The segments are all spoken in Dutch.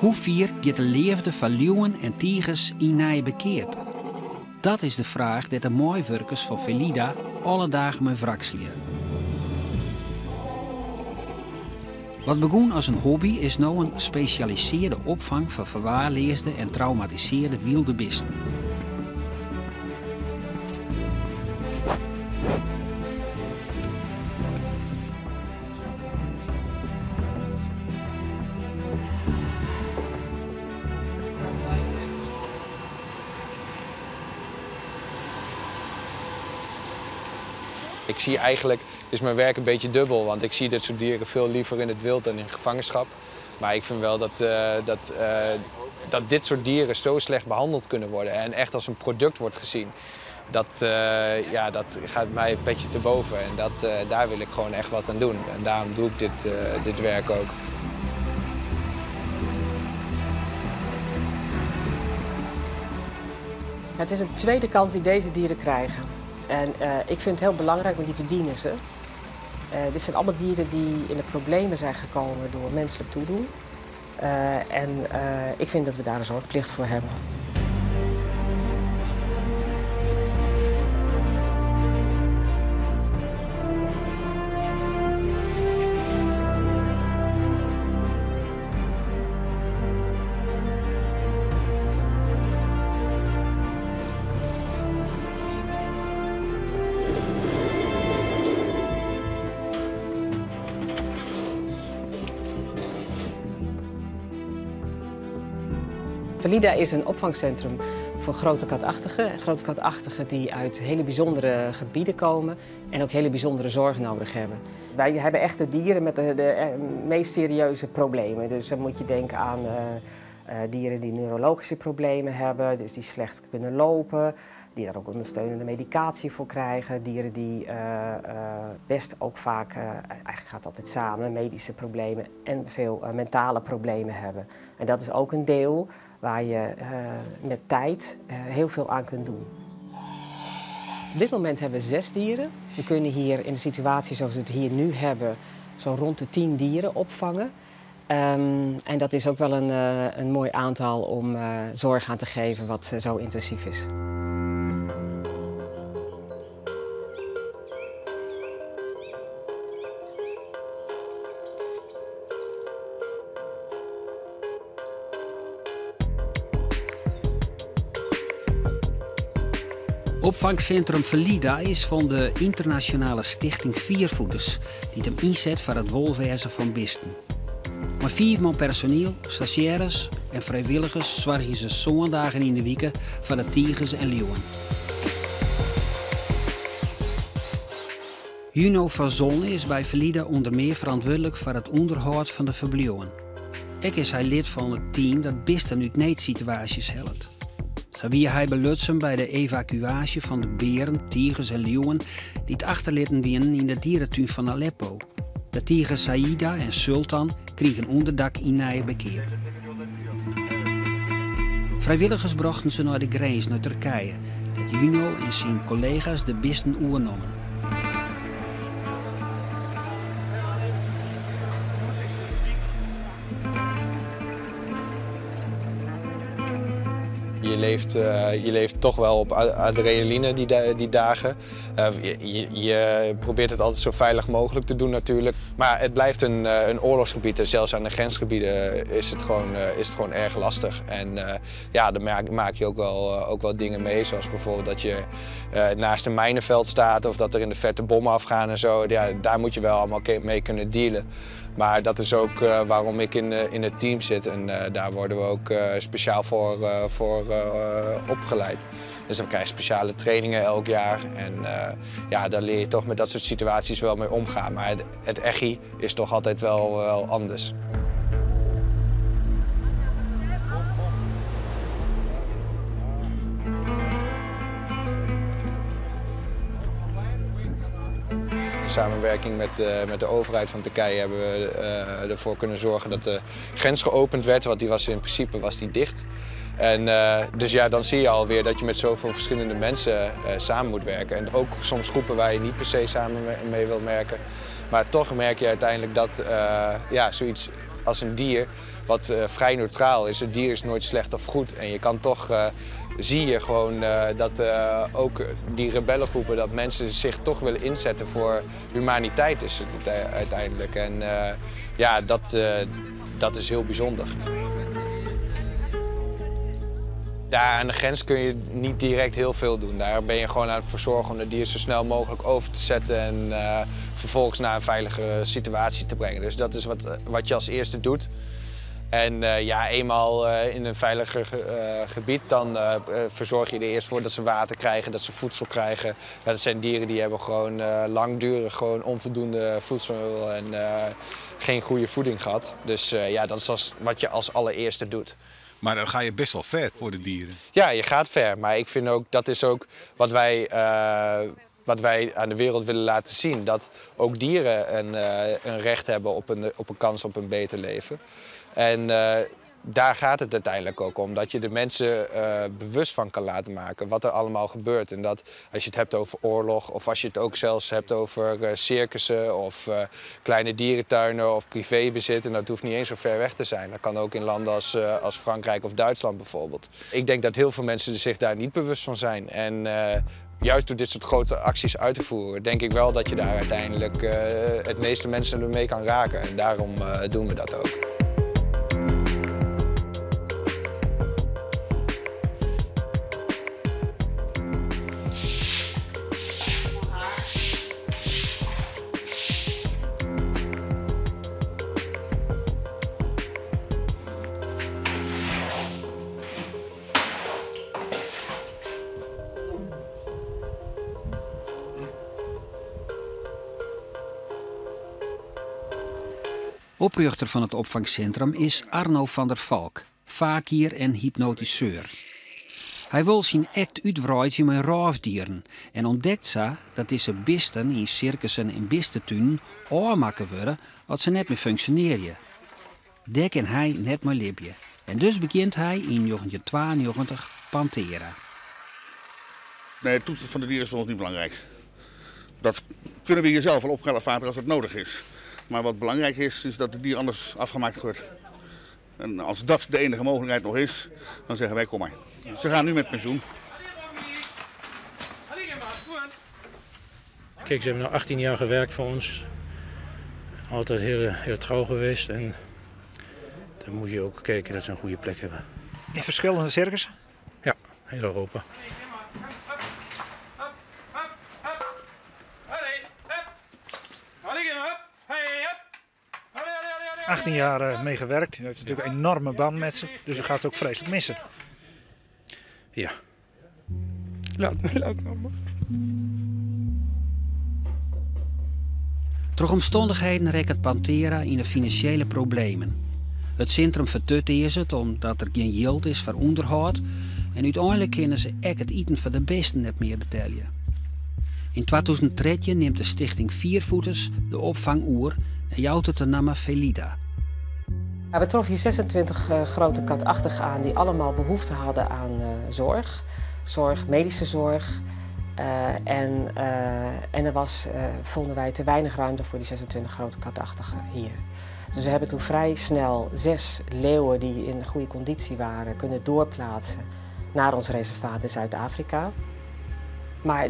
Hoe vier gaat de leefde van leeuwen en tigers in nije bekeerd? Dat is de vraag die de mooiwerkers van Felida alle dagen met wrakslier. Wat begon als een hobby is nu een gespecialiseerde opvang van verwaarloosde en traumatiseerde wilde beesten. Ik zie eigenlijk, is mijn werk een beetje dubbel, want ik zie dit soort dieren veel liever in het wild dan in gevangenschap. Maar ik vind wel dat dit soort dieren zo slecht behandeld kunnen worden en echt als een product wordt gezien. Dat gaat mij een petje te boven en daar wil ik gewoon echt wat aan doen. En daarom doe ik dit werk ook. Het is een tweede kans die deze dieren krijgen. En ik vind het heel belangrijk, want die verdienen ze. Dit zijn allemaal dieren die in de problemen zijn gekomen door menselijk toedoen. Ik vind dat we daar een zorgplicht voor hebben. Felida is een opvangcentrum voor grote katachtigen. Grote katachtigen die uit hele bijzondere gebieden komen en ook hele bijzondere zorg nodig hebben. Wij hebben echt de dieren met de meest serieuze problemen. Dus dan moet je denken aan dieren die neurologische problemen hebben, dus die slecht kunnen lopen, die daar ook ondersteunende medicatie voor krijgen. Dieren die best ook vaak, eigenlijk gaat dat altijd samen, medische problemen en veel mentale problemen hebben. En dat is ook een deel waar je met tijd heel veel aan kunt doen. Op dit moment hebben we 6 dieren. We kunnen hier in de situatie zoals we het hier nu hebben, zo rond de 10 dieren opvangen. En dat is ook wel een mooi aantal om zorg aan te geven wat zo intensief is. Opvangcentrum Felida is van de internationale stichting Viervoeters, die hem inzet voor het wolwezen van beesten. Maar 4 man personeel, stagiaires en vrijwilligers zorgen ze zondagen in de weken voor de tigers en leeuwen. Juno van Zon is bij Felida onder meer verantwoordelijk voor het onderhoud van de verblijven. Ook is hij lid van het team dat beesten uit noodsituaties helpt. Zo wie hij belutsen bij de evacuatie van de beren, tigers en leeuwen die het achterlaten werden in de dierentuin van Aleppo. De tigers Saïda en Sultan kregen onderdak in Nijbekeer. Vrijwilligers brachten ze naar de grens naar Turkije, dat Juno en zijn collega's de beesten oernomen. Je leeft toch wel op adrenaline die dagen. Je probeert het altijd zo veilig mogelijk te doen natuurlijk. Maar het blijft een oorlogsgebied en zelfs aan de grensgebieden is het gewoon erg lastig. En dan maak je ook wel dingen mee, zoals bijvoorbeeld dat je naast een mijnenveld staat of dat er in de verte bommen afgaan en zo. Ja, daar moet je wel allemaal mee kunnen dealen. Maar dat is ook waarom ik in het team zit en daar worden we ook speciaal voor opgeleid. Dus dan krijg je speciale trainingen elk jaar en daar leer je toch met dat soort situaties wel mee omgaan. Maar het echi is toch altijd wel anders. In samenwerking met de overheid van Turkije hebben we ervoor kunnen zorgen dat de grens geopend werd, want in principe was die dicht. En dus ja, dan zie je alweer dat je met zoveel verschillende mensen samen moet werken. En ook soms groepen waar je niet per se samen mee wil werken. Maar toch merk je uiteindelijk dat zoiets als een dier wat vrij neutraal is. Een dier is nooit slecht of goed. En je kan toch, zie je gewoon dat ook die rebellengroepen, dat mensen zich toch willen inzetten voor humaniteit is het uiteindelijk. En ja, dat is heel bijzonder. Daar aan de grens kun je niet direct heel veel doen. Daar ben je gewoon aan het verzorgen om de dier zo snel mogelijk over te zetten en vervolgens naar een veilige situatie te brengen. Dus dat is wat je als eerste doet. En ja, eenmaal in een veiliger gebied, dan verzorg je er eerst voor dat ze water krijgen, dat ze voedsel krijgen. Ja, dat zijn dieren die hebben gewoon langdurig gewoon onvoldoende voedsel en geen goede voeding gehad. Dus ja, dat is wat je als allereerste doet. Maar dan ga je best wel ver voor de dieren. Ja, je gaat ver. Maar ik vind ook, dat is ook wat wij aan de wereld willen laten zien. Dat ook dieren een recht hebben op een kans op een beter leven. En daar gaat het uiteindelijk ook om. Dat je de mensen bewust van kan laten maken wat er allemaal gebeurt. En dat als je het hebt over oorlog of als je het ook zelfs hebt over circussen of kleine dierentuinen of privébezit. En dat hoeft niet eens zo ver weg te zijn. Dat kan ook in landen als Frankrijk of Duitsland bijvoorbeeld. Ik denk dat heel veel mensen zich daar niet bewust van zijn. En juist door dit soort grote acties uit te voeren, denk ik wel dat je daar uiteindelijk het meeste mensen ermee kan raken. En daarom doen we dat ook. Oprichter van het opvangcentrum is Arno van der Valk, vakier en hypnotiseur. Hij wil zijn act uitbreiden met roofdieren en ontdekt ze dat deze beesten in circussen en beestentuinen aanmaken worden als ze net meer functioneren. Daar kan hij net meer leven. En dus begint hij in 1992 Panthera. Nee, de toestand van de dieren is voor ons niet belangrijk. Dat kunnen we hier zelf wel opgelevaten als het nodig is. Maar wat belangrijk is, is dat het dier anders afgemaakt wordt. En als dat de enige mogelijkheid nog is, dan zeggen wij kom maar. Ze gaan nu met pensioen. Kijk, ze hebben nu 18 jaar gewerkt voor ons. Altijd heel trouw geweest. En dan moet je ook kijken dat ze een goede plek hebben. In verschillende circussen? Ja, heel Europa. 18 jaar mee gewerkt. U heeft natuurlijk een enorme band met ze, dus u gaat ze ook vreselijk missen. Ja. Laat maar. Door omstandigheden rekt Panthera in de financiële problemen. Het centrum vertut is het omdat er geen geld is voor onderhoud en uiteindelijk kunnen ze ook het eten van de beesten niet meer betalen. In 2003 neemt de stichting Viervoeters de opvang oer en jouwt het de naam Felida. We troffen hier 26 grote katachtigen aan die allemaal behoefte hadden aan zorg, medische zorg. En er was, vonden wij, te weinig ruimte voor die 26 grote katachtigen hier. Dus we hebben toen vrij snel 6 leeuwen die in goede conditie waren kunnen doorplaatsen naar ons reservaat in Zuid-Afrika. Maar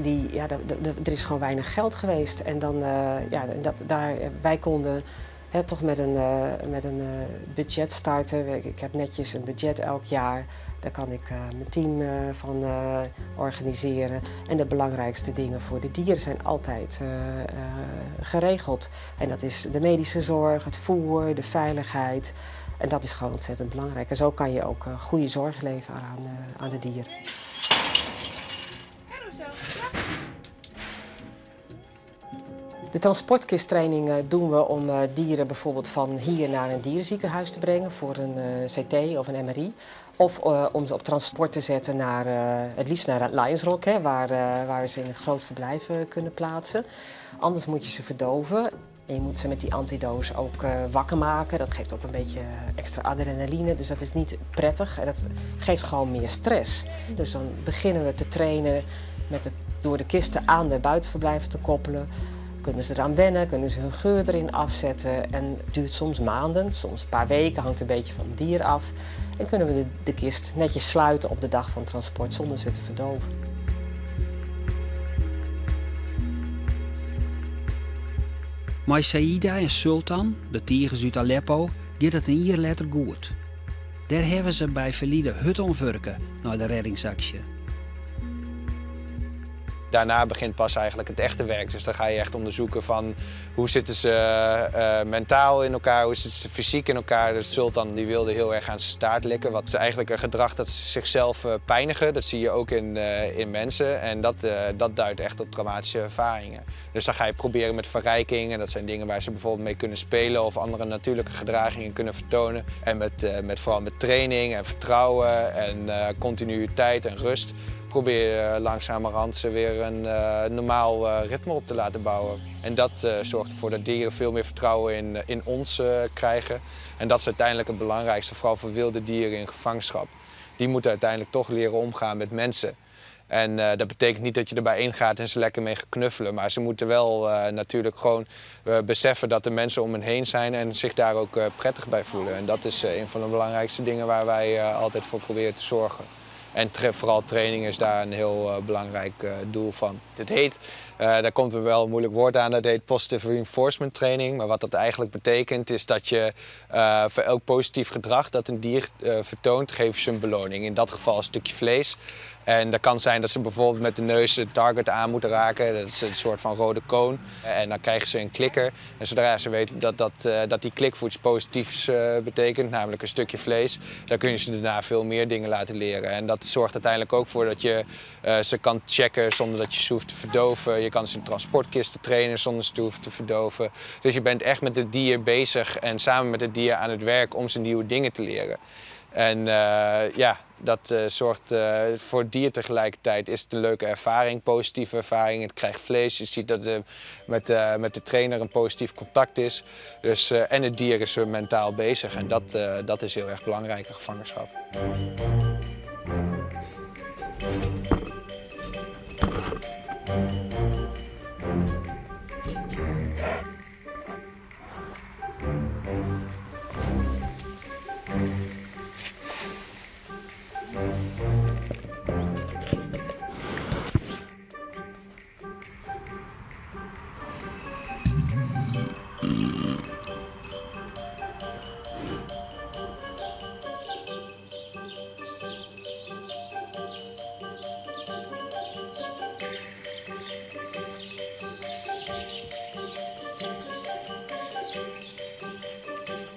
er is gewoon weinig geld geweest en dan, wij konden toch met een budget starten. Ik heb netjes een budget elk jaar. Daar kan ik mijn team van organiseren. En de belangrijkste dingen voor de dieren zijn altijd geregeld. En dat is de medische zorg, het voer, de veiligheid. En dat is gewoon ontzettend belangrijk. En zo kan je ook goede zorg leveren aan de dieren. De transportkisttraining doen we om dieren bijvoorbeeld van hier naar een dierenziekenhuis te brengen voor een CT of een MRI. Of om ze op transport te zetten naar, het liefst naar het Lions Rock, waar we ze in een groot verblijf kunnen plaatsen. Anders moet je ze verdoven. En je moet ze met die antidoos ook wakker maken. Dat geeft ook een beetje extra adrenaline, dus dat is niet prettig. En dat geeft gewoon meer stress. Dus dan beginnen we te trainen met door de kisten aan de buitenverblijven te koppelen. kunnen ze eraan wennen, kunnen ze hun geur erin afzetten. En het duurt soms maanden, soms een paar weken, hangt een beetje van het dier af. En kunnen we de kist netjes sluiten op de dag van transport zonder ze te verdoven. Maar Saïda en Sultan, de tigers uit Aleppo, gaat het een jaar later goed. Daar hebben ze bij Verliede hut omwerken naar de reddingsactie. Daarna begint pas eigenlijk het echte werk. Dus dan ga je echt onderzoeken van hoe zitten ze mentaal in elkaar, hoe zitten ze fysiek in elkaar. Dus Sultan die wilde heel erg aan zijn staart likken. Wat is eigenlijk een gedrag dat ze zichzelf pijnigen. Dat zie je ook in mensen. En dat duidt echt op traumatische ervaringen. Dus dan ga je proberen met verrijking. En dat zijn dingen waar ze bijvoorbeeld mee kunnen spelen of andere natuurlijke gedragingen kunnen vertonen. En vooral met training en vertrouwen en continuïteit en rust. Probeer je langzamerhand ze weer een normaal ritme op te laten bouwen. En dat zorgt ervoor dat dieren veel meer vertrouwen in ons krijgen. En dat is uiteindelijk het belangrijkste, vooral voor wilde dieren in gevangenschap. Die moeten uiteindelijk toch leren omgaan met mensen. En dat betekent niet dat je erbij ingaat en ze lekker mee gaat knuffelen. Maar ze moeten wel natuurlijk gewoon beseffen dat er mensen om hen heen zijn en zich daar ook prettig bij voelen. En dat is een van de belangrijkste dingen waar wij altijd voor proberen te zorgen. En vooral training is daar een heel belangrijk doel van. Het heet, daar komt een wel een moeilijk woord aan, dat heet positive reinforcement training. Maar wat dat eigenlijk betekent is dat je voor elk positief gedrag dat een dier vertoont, geef je ze een beloning. In dat geval een stukje vlees. En dat kan zijn dat ze bijvoorbeeld met de neus het target aan moeten raken. Dat is een soort van rode koon. En dan krijgen ze een klikker. En zodra ze weten dat die klikvoet iets positiefs betekent, namelijk een stukje vlees, dan kun je ze daarna veel meer dingen laten leren. En dat zorgt uiteindelijk ook voor dat je ze kan checken zonder dat je ze hoeft te verdoven. Je kan ze in transportkisten trainen zonder ze te hoeven te verdoven. Dus je bent echt met het dier bezig en samen met het dier aan het werk om ze nieuwe dingen te leren. En ja, dat zorgt voor het dier tegelijkertijd. Is het een leuke ervaring, positieve ervaring. Het krijgt vlees, je ziet dat met de trainer een positief contact is. Dus, en het dier is mentaal bezig en dat is heel erg belangrijk in gevangenschap.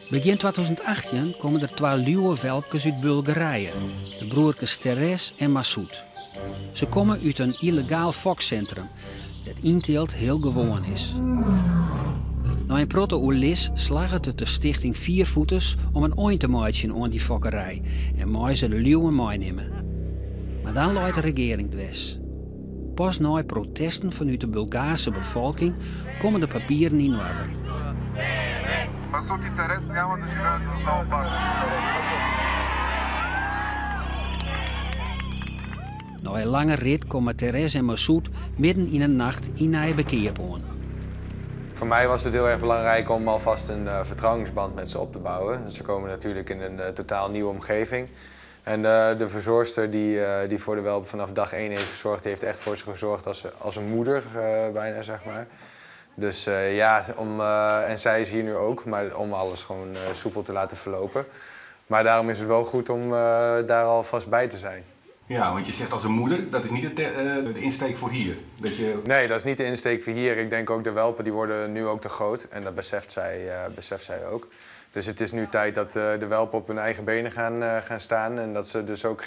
Begin 2018 komen er 2 nieuwe welpjes uit Bulgarije, de broertjes Teres en Massoud. Ze komen uit een illegaal fokcentrum, dat inteelt heel gewoon is. Na een protte oerlis slaagt het de stichting Viervoeters om een eind te maken aan die fokkerij en mooi ze de leeuwen meenemen. Maar dan luidt de regering dwes. Pas na protesten vanuit de Bulgaarse bevolking komen de papieren in orde. Massoud и Терес няма да живеят в зоопарк. Na een lange rit komen Teres en Massoud midden in de nacht in een bekeerpoort. Voor mij was het heel erg belangrijk om alvast een vertrouwensband met ze op te bouwen. Ze komen natuurlijk in een totaal nieuwe omgeving. En de verzorgster die voor de welpen vanaf dag 1 heeft gezorgd, die heeft echt voor ze gezorgd als een moeder, bijna zeg maar. Dus ja, en zij is hier nu ook, maar om alles gewoon soepel te laten verlopen. Maar daarom is het wel goed om daar alvast bij te zijn. Ja, want je zegt als een moeder, dat is niet de insteek voor hier. Nee, dat is niet de insteek voor hier. Ik denk ook de welpen die worden nu ook te groot en dat beseft zij ook. Dus het is nu tijd dat de welpen op hun eigen benen gaan staan en dat ze dus ook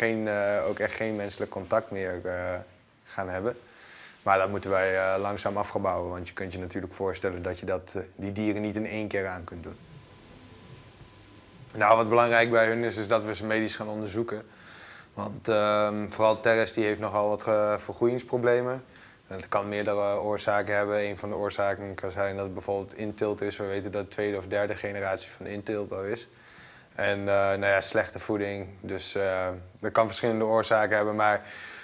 echt geen menselijk contact meer gaan hebben. Maar dat moeten wij langzaam afgebouwen, want je kunt je natuurlijk voorstellen dat je die dieren niet in 1 keer aan kunt doen. Nou, wat belangrijk bij hun is dat we ze medisch gaan onderzoeken. Want vooral Teres die heeft nogal wat vergroeingsproblemen. Dat kan meerdere oorzaken hebben. Een van de oorzaken kan zijn dat het bijvoorbeeld inteelt is. We weten dat de 2e of 3e generatie van inteelt al is. En nou ja, slechte voeding. Dus dat kan verschillende oorzaken hebben. Maar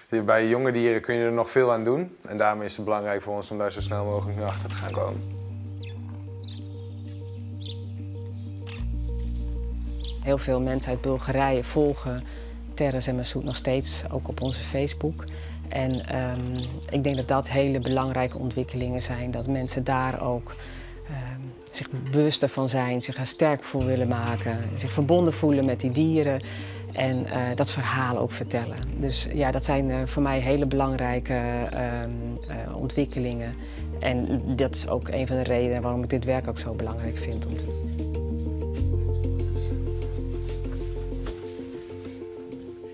Bij jonge dieren kun je er nog veel aan doen. En daarom is het belangrijk voor ons om daar zo snel mogelijk nu achter te gaan komen. Heel veel mensen uit Bulgarije volgen Teres en Masoud nog steeds, ook op onze Facebook. En ik denk dat dat hele belangrijke ontwikkelingen zijn. Dat mensen daar ook zich bewuster van zijn, zich er sterk voor willen maken, zich verbonden voelen met die dieren en dat verhaal ook vertellen. Dus ja, dat zijn voor mij hele belangrijke ontwikkelingen. En dat is ook een van de redenen waarom ik dit werk ook zo belangrijk vind om te doen.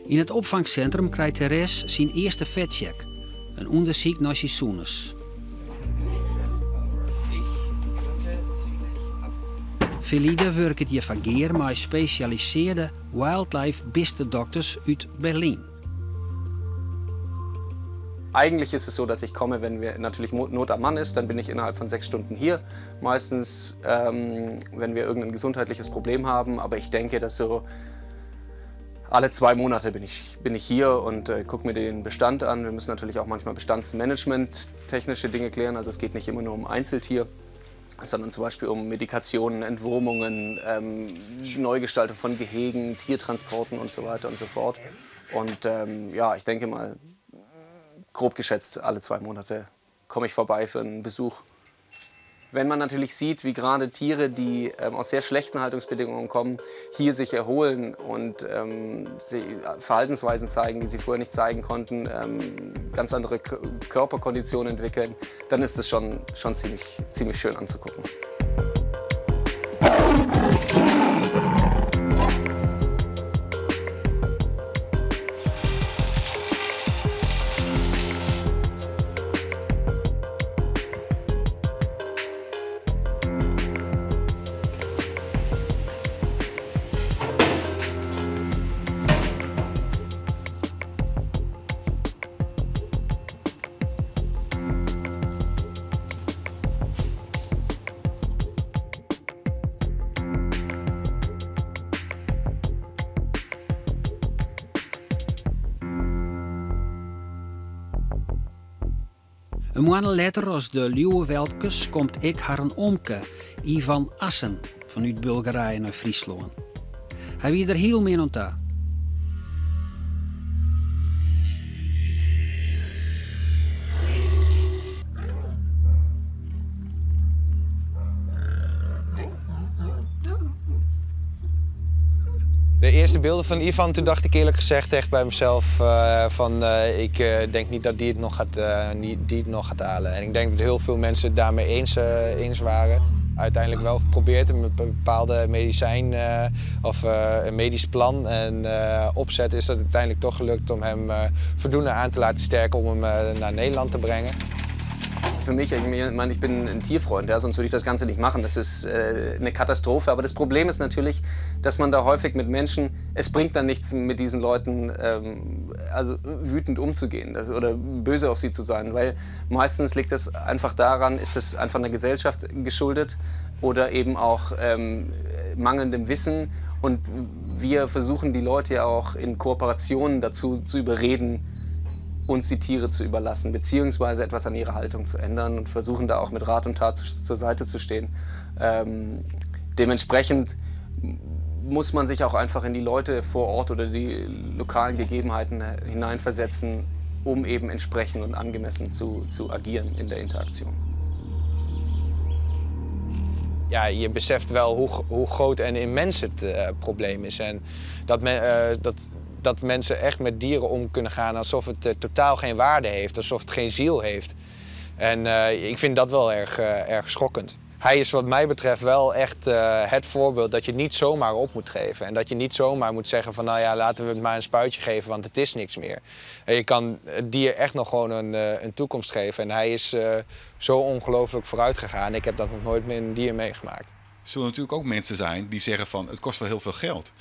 In het opvangcentrum krijgt Teres zijn eerste vetcheck, een onderzoek naar zijn zoenes. Felide werkt hier vageer met gespecialiseerde wildlife-Biste-Dokters uit Berlin. Eigentlich ist es so, dass ich komme, wenn wir natürlich Not am Mann ist, dann bin ich innerhalb von 6 Stunden hier. Meistens, wenn wir irgendein gesundheitliches Problem haben, aber ich denke, dass so alle 2 Monate bin ich hier und gucke mir den Bestand an. Wir müssen natürlich auch manchmal Bestandsmanagement, technische Dinge klären. Also es geht nicht immer nur um Einzeltier, sondern zum Beispiel um Medikationen, Entwurmungen, Neugestaltung von Gehegen, Tiertransporten und so weiter und so fort. Und ja, ich denke mal, grob geschätzt, alle 2 Monate komme ich vorbei für einen Besuch. Wenn man natürlich sieht, wie gerade Tiere, die aus sehr schlechten Haltungsbedingungen kommen, hier sich erholen und Verhaltensweisen zeigen, die sie vorher nicht zeigen konnten, ganz andere Körperkonditionen entwickeln, dann ist es schon ziemlich schön anzugucken. Een maand later, als de Leeuwenweldkes, komt ik haar een omke, Ivan Assen, vanuit Bulgarije naar Friesland. Hij wie er heel meer aan toe. De eerste beelden van Ivan, toen dacht ik eerlijk gezegd echt bij mezelf ik denk niet dat die het nog gaat halen. En ik denk dat heel veel mensen het daarmee eens waren. Uiteindelijk wel geprobeerd met een bepaalde medicijn of een medisch plan en opzet is het uiteindelijk toch gelukt om hem voldoende aan te laten sterken om hem naar Nederland te brengen. Für mich, ich bin ein Tierfreund, ja, sonst würde ich das Ganze nicht machen. Das ist eine Katastrophe. Aber das Problem ist natürlich, dass man da häufig mit Menschen, es bringt dann nichts mit diesen Leuten also wütend umzugehen oder böse auf sie zu sein. Weil meistens liegt es einfach daran, ist es einfach einer Gesellschaft geschuldet oder eben auch mangelndem Wissen. Und wir versuchen die Leute ja auch in Kooperationen dazu zu überreden, uns die Tiere zu überlassen, beziehungsweise etwas an ihrer Haltung zu ändern und versuchen da auch mit Rat und Tat zur Seite zu stehen. Dementsprechend muss man sich auch einfach in die Leute vor Ort oder die lokalen Gegebenheiten hineinversetzen, um eben entsprechend und angemessen zu agieren in der Interaktion. Ja, je beseft wel hoe groot en immens het probleem is en dat mensen echt met dieren om kunnen gaan alsof het totaal geen waarde heeft, alsof het geen ziel heeft. En ik vind dat wel erg schokkend. Hij is wat mij betreft wel echt het voorbeeld dat je niet zomaar op moet geven. En dat je niet zomaar moet zeggen van nou ja, laten we het maar een spuitje geven, want het is niks meer. En je kan het dier echt nog gewoon een toekomst geven. En hij is zo ongelooflijk vooruit gegaan. Ik heb dat nog nooit met een dier meegemaakt. Er zullen natuurlijk ook mensen zijn die zeggen van het kost wel heel veel geld.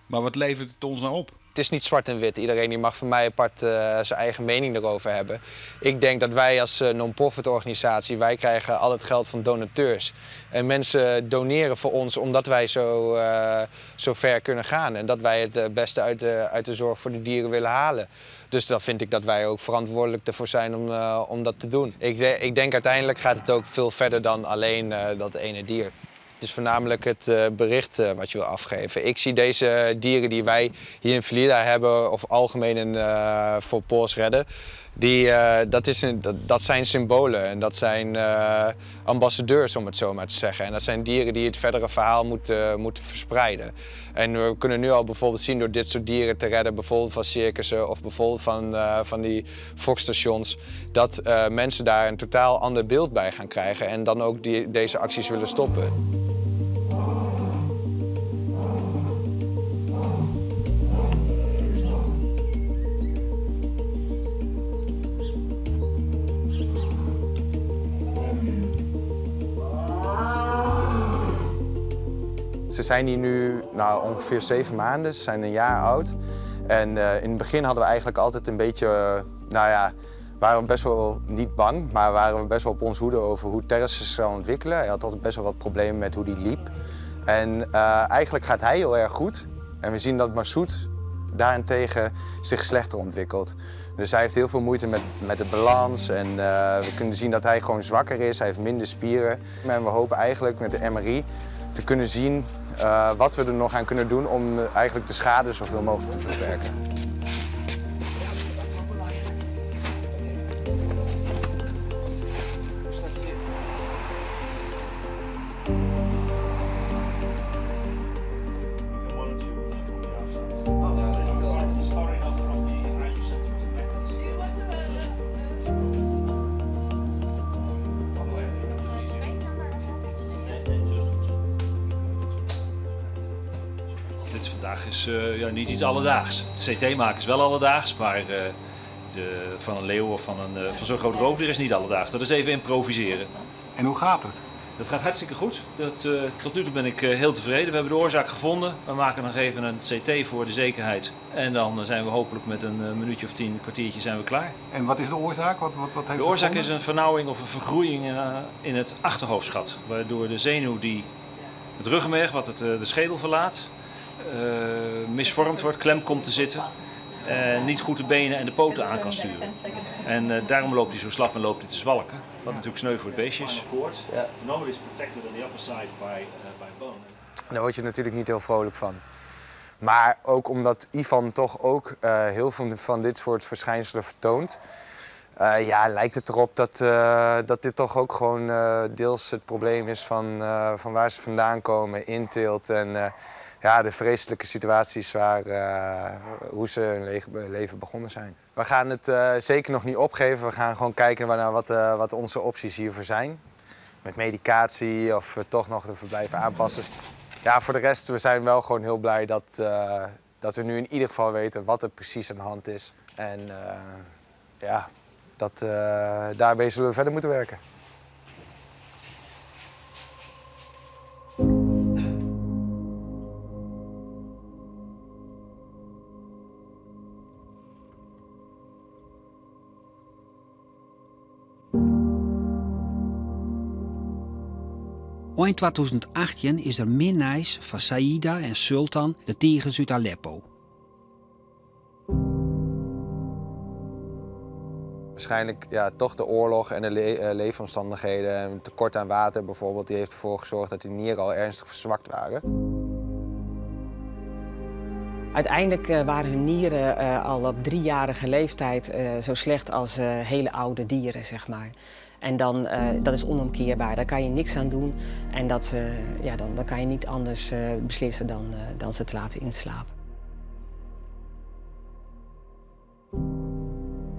Maar wat levert het ons nou op? Het is niet zwart en wit. Iedereen die mag van mij apart zijn eigen mening erover hebben. Ik denk dat wij als non-profit organisatie, wij krijgen al het geld van donateurs. En mensen doneren voor ons omdat wij zo ver kunnen gaan. En dat wij het beste uit de zorg voor de dieren willen halen. Dus dan vind ik dat wij ook verantwoordelijk ervoor zijn om dat te doen. Ik denk uiteindelijk gaat het ook veel verder dan alleen dat ene dier. Het is voornamelijk het bericht wat je wil afgeven. Ik zie deze dieren die wij hier in Florida hebben, of algemeen voor Pols Redden, dat zijn symbolen en dat zijn ambassadeurs, om het zo maar te zeggen. En dat zijn dieren die het verdere verhaal moeten verspreiden. En we kunnen nu al bijvoorbeeld zien door dit soort dieren te redden, bijvoorbeeld van circussen of bijvoorbeeld van die fokstations, dat mensen daar een totaal ander beeld bij gaan krijgen en dan ook deze acties willen stoppen. Ze zijn hier nu ongeveer 7 maanden, ze zijn een jaar oud. En in het begin hadden we eigenlijk altijd een beetje, waren we best wel niet bang, maar waren we best wel op ons hoede over hoe Terrence zich zou ontwikkelen. Hij had altijd best wel wat problemen met hoe hij liep. En eigenlijk gaat hij heel erg goed. En we zien dat Massoud daarentegen zich slechter ontwikkelt. Dus hij heeft heel veel moeite met de balans en we kunnen zien dat hij gewoon zwakker is, hij heeft minder spieren. En we hopen eigenlijk met de MRI te kunnen zien wat we er nog aan kunnen doen om eigenlijk de schade zoveel mogelijk te beperken. Vandaag is niet iets alledaags. Het CT maken is wel alledaags, maar van een leeuw of van zo'n groot roofdier is niet alledaags. Dat is even improviseren. En hoe gaat het? Dat gaat hartstikke goed. Tot nu toe ben ik heel tevreden. We hebben de oorzaak gevonden. We maken nog even een CT voor de zekerheid. En dan zijn we hopelijk met een minuutje of 10, een kwartiertje zijn we klaar. En wat is de oorzaak? Wat heeft de oorzaak is een vernauwing of een vergroeiing in het achterhoofdschat. Waardoor de zenuw die het ruggenmerg, wat de schedel verlaat, misvormd wordt, klem komt te zitten en niet goed de benen en de poten aan kan sturen. En daarom loopt hij zo slap en loopt hij te zwalken, wat natuurlijk sneu voor het beestje is. Daar word je natuurlijk niet heel vrolijk van. Maar ook omdat Ivan toch ook heel veel van dit soort verschijnselen vertoont, lijkt het erop dat dit toch ook gewoon deels het probleem is van waar ze vandaan komen, inteelt en de vreselijke situaties hoe ze hun leven begonnen zijn. We gaan het zeker nog niet opgeven. We gaan gewoon kijken naar wat onze opties hiervoor zijn. Met medicatie of toch nog de verblijven aanpassen. Ja, voor de rest, we zijn wel gewoon heel blij dat we nu in ieder geval weten wat er precies aan de hand is. En daarbij zullen we verder moeten werken. In 2018 is er meer nijs van Saïda en Sultan, de tigers uit Aleppo. Waarschijnlijk toch de oorlog en de leefomstandigheden en tekort aan water bijvoorbeeld, die heeft ervoor gezorgd dat die nieren al ernstig verzwakt waren. Uiteindelijk waren hun nieren al op 3-jarige leeftijd zo slecht als hele oude dieren, zeg maar. En dat is onomkeerbaar, daar kan je niks aan doen en dan kan je niet anders beslissen dan ze te laten inslapen.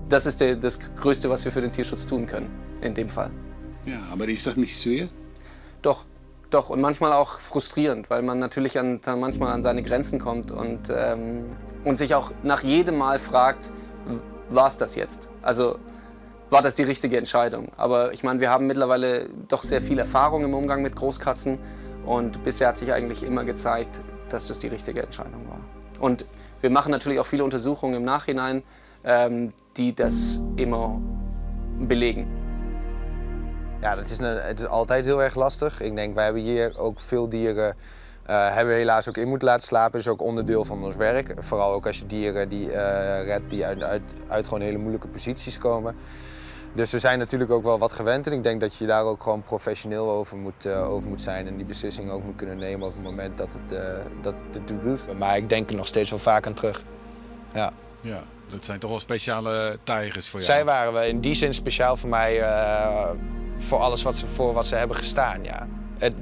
Das ist das Größte, was wir für den Tierschutz tun können, in dem Fall. Ja, aber ist das nicht schwer? Doch, und manchmal auch frustrierend, weil man natürlich manchmal an seine Grenzen kommt und sich auch nach jedem Mal fragt, war es das jetzt? Also, war das die richtige Entscheidung? Aber ich meine, wir haben mittlerweile doch sehr viel Erfahrung im Umgang mit Großkatzen und bisher hat sich eigentlich immer gezeigt, dass das die richtige Entscheidung war. Und Wir machen natürlich auch viele Untersuchungen im Nachhinein, die das immer belegen. Ja, het is altijd heel erg lastig. Ik denk, wij hebben hier ook veel dieren hebben we helaas ook in moeten laten slapen. Dat is ook onderdeel van ons werk. Vooral ook als je dieren redt die uit gewoon hele moeilijke posities komen. Dus we zijn natuurlijk ook wel wat gewend en ik denk dat je daar ook gewoon professioneel over moet zijn en die beslissing ook moet kunnen nemen op het moment dat het ertoe doet. Maar ik denk er nog steeds wel vaak aan terug. Ja. Ja, dat zijn toch wel speciale tijgers voor jou? Zij waren we in die zin speciaal voor mij voor alles wat ze hebben gestaan, ja.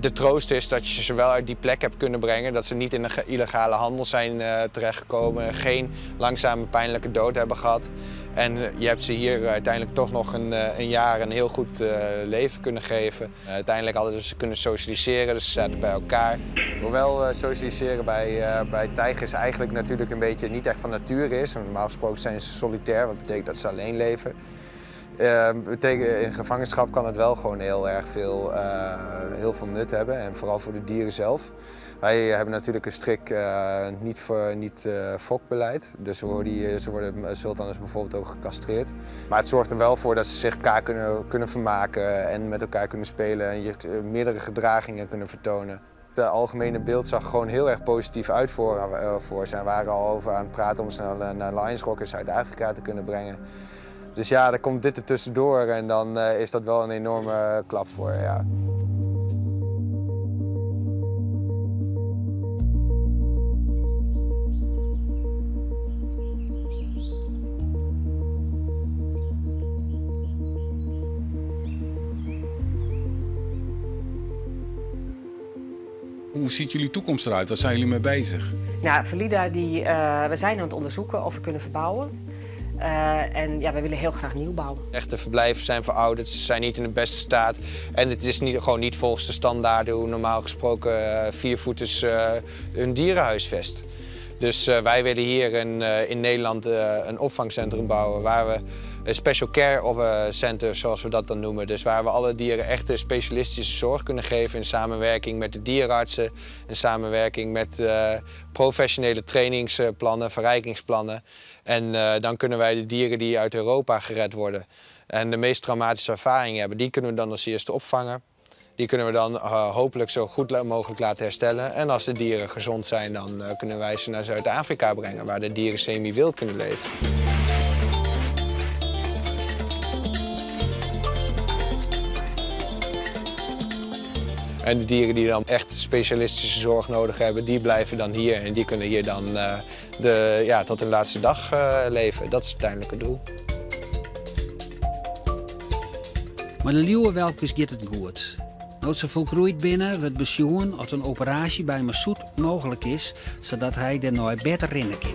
De troost is dat je ze wel uit die plek hebt kunnen brengen, dat ze niet in de illegale handel zijn terechtgekomen, geen langzame pijnlijke dood hebben gehad. En je hebt ze hier uiteindelijk toch nog een jaar een heel goed leven kunnen geven. Uiteindelijk hadden ze kunnen socialiseren, dus ze zaten bij elkaar. Hoewel socialiseren bij tijgers eigenlijk natuurlijk een beetje niet echt van nature is. Normaal gesproken zijn ze solitair, wat betekent dat ze alleen leven. In gevangenschap kan het wel gewoon heel erg heel veel nut hebben en vooral voor de dieren zelf. Wij hebben natuurlijk een strikt niet-fokbeleid, dus ze worden sultans bijvoorbeeld ook gecastreerd. Maar het zorgt er wel voor dat ze zich elkaar kunnen vermaken en met elkaar kunnen spelen en meerdere gedragingen kunnen vertonen. Het algemene beeld zag gewoon heel erg positief uit voor ze en waren al over aan het praten om ze naar Lions Rock in Zuid-Afrika te kunnen brengen. Dus ja, dan komt dit er tussendoor en dan is dat wel een enorme klap voor, ja. Hoe ziet jullie toekomst eruit? Waar zijn jullie mee bezig? Nou, Felida, we zijn aan het onderzoeken of we kunnen verbouwen. En ja, wij willen heel graag nieuw bouwen. Echte verblijven zijn verouderd, ze zijn niet in de beste staat. En het is gewoon niet volgens de standaarden hoe normaal gesproken viervoeters hun dieren huisvest. Dus wij willen hier in Nederland een opvangcentrum bouwen waar we een special care center, zoals we dat dan noemen. Dus waar we alle dieren echt de specialistische zorg kunnen geven in samenwerking met de dierenartsen, in samenwerking met professionele trainingsplannen, verrijkingsplannen. En dan kunnen wij de dieren die uit Europa gered worden en de meest traumatische ervaringen hebben, die kunnen we dan als eerste opvangen. Die kunnen we dan hopelijk zo goed mogelijk laten herstellen. En als de dieren gezond zijn, dan kunnen wij ze naar Zuid-Afrika brengen, waar de dieren semi-wild kunnen leven. En de dieren die dan echt specialistische zorg nodig hebben, die blijven dan hier. En die kunnen hier dan tot hun laatste dag leven. Dat is het uiteindelijke doel. Maar de Liewe Welpkes gaat het goed. Als ze volgroeid binnen, wordt besjoen of een operatie bij Massoud mogelijk is, zodat hij er nooit beter rennen kan.